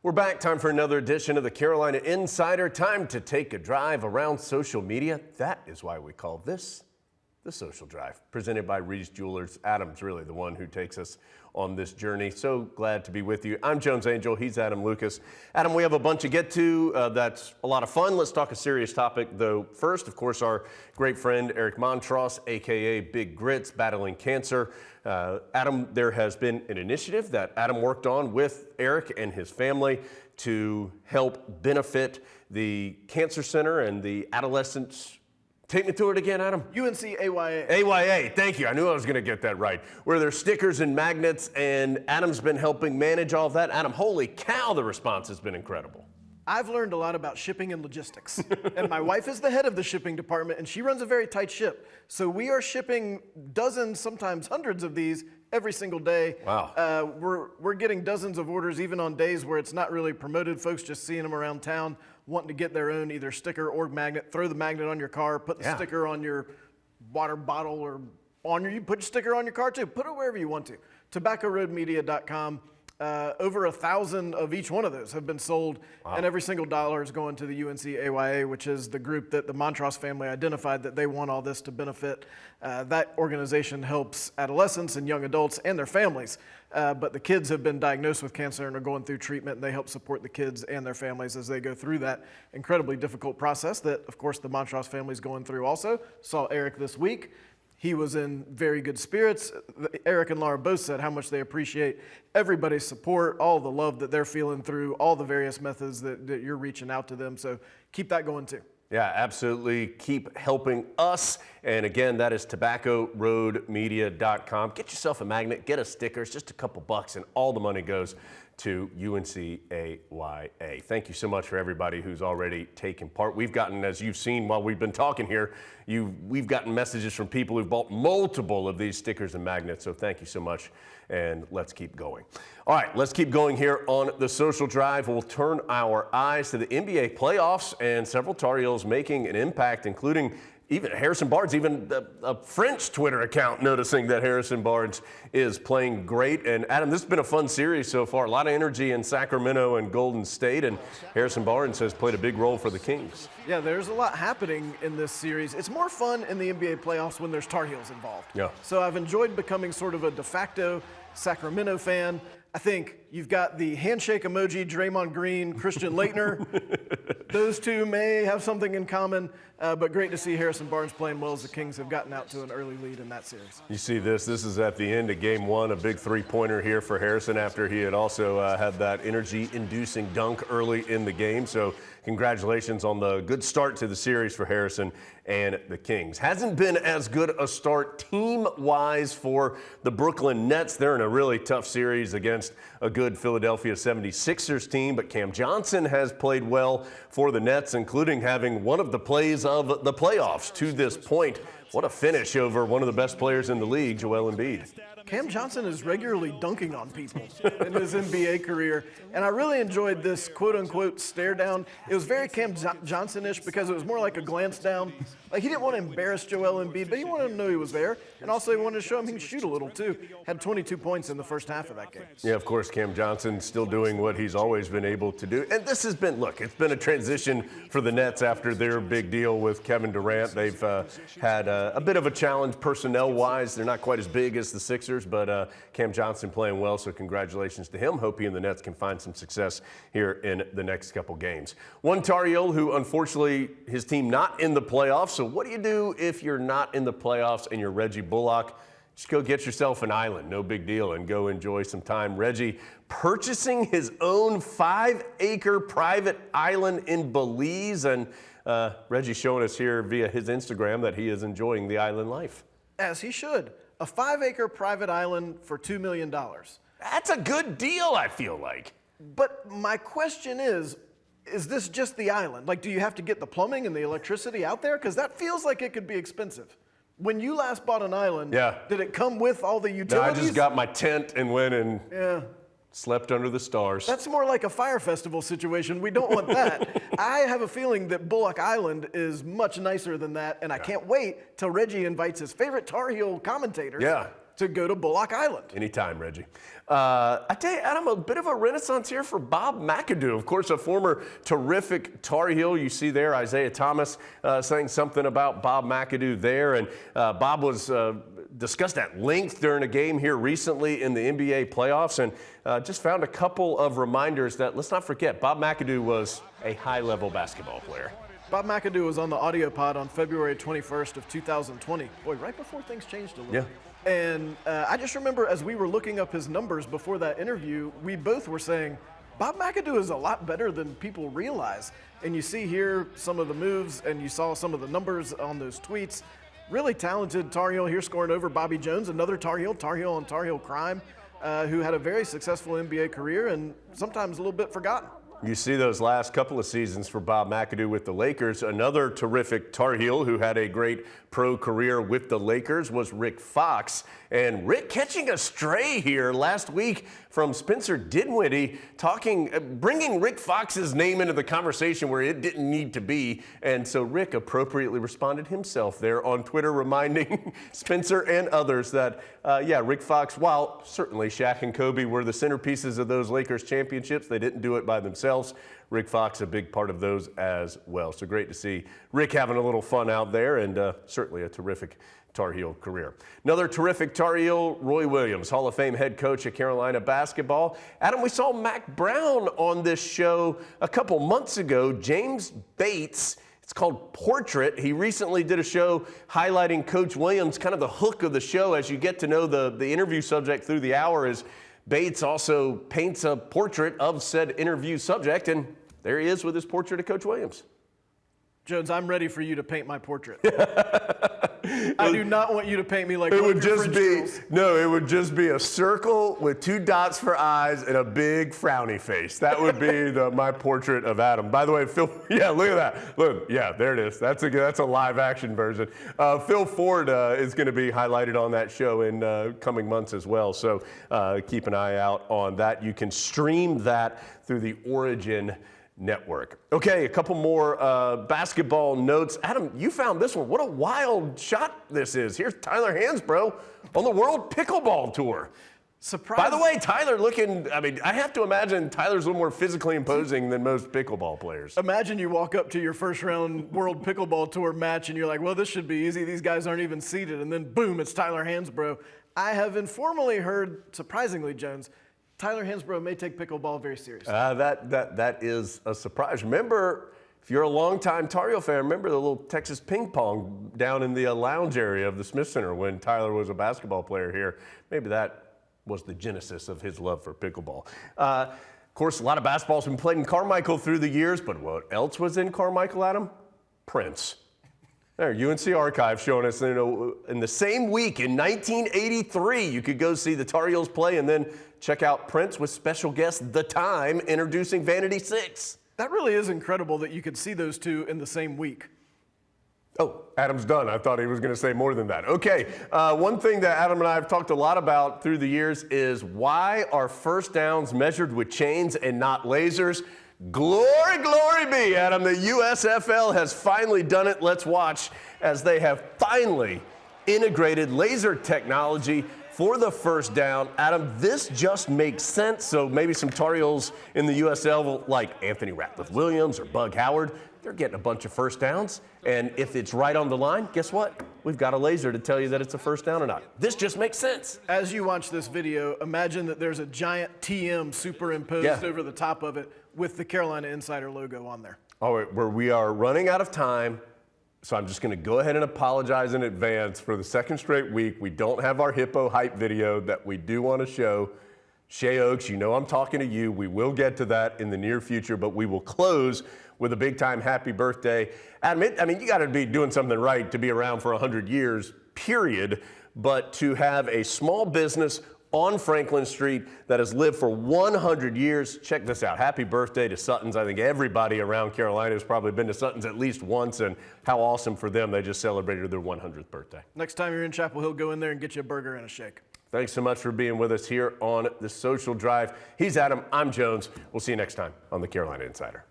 We're back. Time for another edition of the Carolina Insider. Time to take a drive around social media. That is why we call this the Social Drive, presented by Reed's Jewelers. Adam's really the one who takes us on this journey. So glad to be with you. I'm Jones Angel. He's Adam Lucas. Adam, we have a bunch to get to. That's a lot of fun. Let's talk a serious topic, though. First, of course, our great friend Eric Montross, a.k.a. Big Grits, battling cancer. Adam, there has been an initiative that Adam worked on with Eric and his family to help benefit the Cancer Center and the adolescents. Take me through it again, Adam. 𝗬𝗍𝗶𝗃𝗍. AYA, thank you. I knew I was going to get that right. Where there's stickers and magnets, and Adam's been helping manage all of that. Adam, holy cow, the response has been incredible. I've learned a lot about shipping and logistics. And my wife is the head of the shipping department, and she runs a very tight ship. So we are shipping dozens, sometimes hundreds of these every single day. Wow. We're getting dozens of orders even on days where it's not really promoted. Folks just seeing them around town, wanting to get their own either sticker or magnet. Throw the magnet on your car, put the sticker on your water bottle, or you put your sticker on your car too. Put it wherever you want to. TobaccoRoadMedia.com. Over 1,000 of each one of those have been sold, and every single dollar is going to the 𝗬𝗍𝗶𝗃𝗍, which is the group that the Montross family identified that they want all this to benefit. That organization helps adolescents and young adults and their families, but the kids have been diagnosed with cancer and are going through treatment, and they help support the kids and their families as they go through that incredibly difficult process that, of course, the Montross family is going through also. Saw Eric this week. He was in very good spirits. Eric and Laura both said how much they appreciate everybody's support, all the love that they're feeling through all the various methods that you're reaching out to them. So keep that going too. Yeah, absolutely. Keep helping us. And again, that is TobaccoRoadMedia.com. Get yourself a magnet, get a sticker. It's just a couple bucks, and all the money goes to 𝗬𝗍𝗶𝗃𝗍. Thank you so much for everybody who's already taken part. We've gotten, as you've seen while we've been talking here, we've gotten messages from people who've bought multiple of these stickers and magnets. So thank you so much, and let's keep going. All right, let's keep going here on the Social Drive. We'll turn our eyes to the NBA playoffs and several Tar Heels making an impact, including even Harrison Barnes, even a French Twitter account noticing that Harrison Barnes is playing great. And Adam, this has been a fun series so far. A lot of energy in Sacramento and Golden State, and Harrison Barnes has played a big role for the Kings. Yeah, there's a lot happening in this series. It's more fun in the NBA playoffs when there's Tar Heels involved. Yeah. So I've enjoyed becoming sort of a de facto Sacramento fan. I think you've got the handshake emoji, Draymond Green, Christian Laettner. Those two may have something in common, but great to see Harrison Barnes playing well as the Kings have gotten out to an early lead in that series. You see this is at the end of game one, a big three-pointer here for Harrison after he had also had that energy-inducing dunk early in the game. So congratulations on the good start to the series for Harrison and the Kings. Hasn't been as good a start team-wise for the Brooklyn Nets. They're in a really tough series against a good Philadelphia 76ers team, but Cam Johnson has played well for the Nets, including having one of the plays of the playoffs to this point. What a finish over one of the best players in the league, Joel Embiid. Cam Johnson is regularly dunking on people in his NBA career, and I really enjoyed this quote-unquote stare down. It was very Cam Johnson-ish because it was more like a glance down. Like, he didn't want to embarrass Joel Embiid, but he wanted him to know he was there, and also he wanted to show him he can shoot a little too. Had 22 points in the first half of that game. Yeah, of course, Cam Johnson still doing what he's always been able to do. And this has been, look, it's been a transition for the Nets after their big deal with Kevin Durant. They've had a bit of a challenge personnel-wise. They're not quite as big as the Sixers, but Cam Johnson playing well, so congratulations to him. Hope he and the Nets can find some success here in the next couple games. One Tar Heel who, unfortunately, his team not in the playoffs. So what do you do if you're not in the playoffs and you're Reggie Bullock? Just go get yourself an island, no big deal, and go enjoy some time. Reggie purchasing his own 5-acre private island in Belize, and Reggie showing us here via his Instagram that he is enjoying the island life. As he should. A 5-acre private island for $2 million. That's a good deal, I feel like. But my question is this just the island? Like, do you have to get the plumbing and the electricity out there? Because that feels like it could be expensive. When you last bought an island, did it come with all the utilities? No, I just got my tent and went and slept under the stars. That's more like a fire festival situation. We don't want that. I have a feeling that Bullock Island is much nicer than that, and I can't wait till Reggie invites his favorite Tar Heel commentator to go to Bullock Island. Anytime, Reggie. I tell you, Adam, a bit of a renaissance here for Bob McAdoo. Of course, a former terrific Tar Heel. You see there, Isaiah Thomas saying something about Bob McAdoo there. And Bob was discussed at length during a game here recently in the NBA playoffs, and just found a couple of reminders that, let's not forget, Bob McAdoo was a high-level basketball player. Bob McAdoo was on the audio pod on February 21st of 2020. Boy, right before things changed a little. Yeah. And I just remember as we were looking up his numbers before that interview, we both were saying, Bob McAdoo is a lot better than people realize. And you see here some of the moves, and you saw some of the numbers on those tweets. Really talented Tar Heel here, scoring over Bobby Jones, another Tar Heel on Tar Heel crime, who had a very successful NBA career and sometimes a little bit forgotten. You see those last couple of seasons for Bob McAdoo with the Lakers. Another terrific Tar Heel who had a great pro career with the Lakers was Rick Fox. And Rick catching a stray here last week from Spencer Dinwiddie, bringing Rick Fox's name into the conversation where it didn't need to be. And so Rick appropriately responded himself there on Twitter, reminding Spencer and others that, Rick Fox, while certainly Shaq and Kobe were the centerpieces of those Lakers championships, they didn't do it by themselves. Rick Fox, a big part of those as well. So great to see Rick having a little fun out there, and certainly a terrific Tar Heel career. Another terrific Tar Heel, Roy Williams, Hall of Fame head coach at Carolina basketball. Adam, we saw Mac Brown on this show a couple months ago. James Bates, it's called Portrait. He recently did a show highlighting Coach Williams. Kind of the hook of the show as you get to know the interview subject through the hour is Bates also paints a portrait of said interview subject, and there he is with his portrait of Coach Williams. Jones, I'm ready for you to paint my portrait. I do not want you to paint me like it would just be it would just be a circle with 2 dots for eyes and a big frowny face. That would be my portrait of Adam. By the way, Phil, look at that. Look, there it is. That's a live action version. Phil Ford is going to be highlighted on that show in coming months as well. So keep an eye out on that. You can stream that through the Origin Network. Okay, a couple more basketball notes. Adam, you found this one. What a wild shot this is. Here's Tyler Hansbrough on the World Pickleball Tour. Surprise. By the way, Tyler I have to imagine Tyler's a little more physically imposing than most pickleball players. Imagine you walk up to your first round World Pickleball Tour match and you're like, well, this should be easy. These guys aren't even seated. And then boom, it's Tyler Hansbrough. I have informally heard, surprisingly, Jones, Tyler Hansbrough may take pickleball very seriously. That is a surprise. Remember, if you're a longtime Tar Heel fan, remember the little Texas ping pong down in the lounge area of the Smith Center when Tyler was a basketball player here. Maybe that was the genesis of his love for pickleball. Of course, a lot of basketball's been played in Carmichael through the years, but what else was in Carmichael, Adam? Prince. There, UNC Archive showing us, in the same week in 1983, you could go see the Tar Heels play and then check out Prince with special guest The Time introducing Vanity 6. That really is incredible that you could see those two in the same week. Oh, Adam's done. I thought he was going to say more than that. Okay, one thing that Adam and I have talked a lot about through the years is why are first downs measured with chains and not lasers? Glory, glory be, Adam. The USFL has finally done it. Let's watch as they have finally integrated laser technology for the first down. Adam, this just makes sense. So maybe some Tar Heels in the USL like Anthony Ratliff-Williams or Bug Howard, they're getting a bunch of first downs. And if it's right on the line, guess what? We've got a laser to tell you that it's a first down or not. This just makes sense. As you watch this video, imagine that there's a giant TM superimposed over the top of it with the Carolina Insider logo on there. All right, we are running out of time. So I'm just going to go ahead and apologize in advance for the second straight week. We don't have our hippo hype video that we do want to show. Shay Oaks, you know I'm talking to you. We will get to that in the near future, but we will close with a big-time happy birthday. Adam, you got to be doing something right to be around for 100 years, period. But to have a small business on Franklin Street that has lived for 100 years. Check this out. Happy birthday to Sutton's. I think everybody around Carolina has probably been to Sutton's at least once, and how awesome for them. They just celebrated their 100th birthday. Next time you're in Chapel Hill, go in there and get you a burger and a shake. Thanks so much for being with us here on The Social Drive. He's Adam. I'm Jones. We'll see you next time on The Carolina Insider.